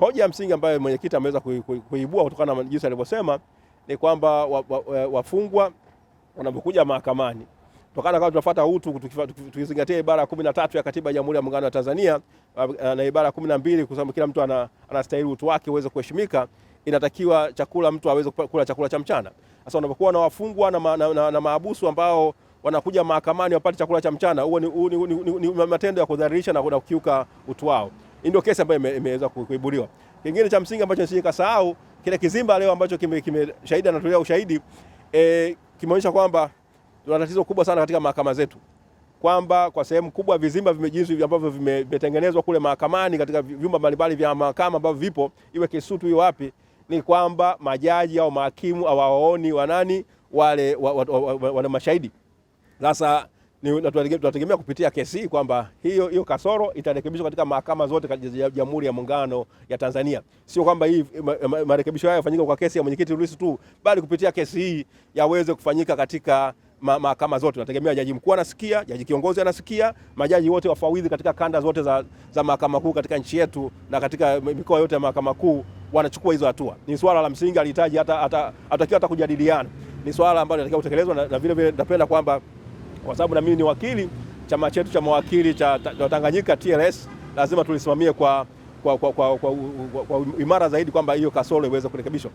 Hoja ya msingi ambayo mwenyekiti ameweza kuibua kutokana na jinsi alivyosema ni kwamba wafungwa wanapokuja mahakamani, kutokana kama tunafuata utu, tukizingatia ibara ya 13 ya Katiba ya Jamhuri ya Muungano wa Tanzania na ibara ya 12 kusema kila mtu anastahili utu wake uweze kuheshimika, inatakiwa mtu aweze kula chakula cha mchana. Sasa unapokuwa na wafungwa na mahabusu ambao wanakuja mahakamani wapate chakula cha mchana, huo ni matendo ya kudhalilisha na kukiuka utu wao. Hii ndio kesi ambayo imeweza kuibuliwa. Kingine cha msingi ambacho nisijikasahau, kile kizimba leo ambacho shahidi anatolea ushahidi kimeonyesha kwamba tuna tatizo kubwa sana katika mahakama zetu, kwamba kwa sehemu kubwa vizimba vimejinsi ambavyo vimetengenezwa kule mahakamani katika vyumba mbalimbali vya mahakama ambavyo vipo, iwe Kisutu iwe wapi, ni kwamba majaji au mahakimu hawaoni wanani wale mashahidi. Sasa tunategemea kupitia kesi hii kwamba hiyo kasoro itarekebishwa katika mahakama zote katika Jamhuri ya Muungano ya Tanzania. Sio kwamba hii marekebisho haya yafanyike kwa kesi ya mwenyekiti Lissu tu, bali kupitia kesi hii yaweze kufanyika katika mahakama zote. Tunategemea jaji mkuu anasikia, jaji kiongozi anasikia, majaji wote wafawidhi katika kanda zote za mahakama kuu katika nchi yetu na katika mikoa yote ya mahakama kuu wanachukua hizo hatua. Ni swala la msingi, alihitaji hata kujadiliana. Ni swala ambalo linatakiwa kutekelezwa na vile vile napenda kwamba kwa sababu na mimi ni wakili, chama chetu cha mawakili cha Tanganyika TLS lazima tulisimamie kwa imara zaidi kwamba hiyo kasoro iweze kurekebishwa.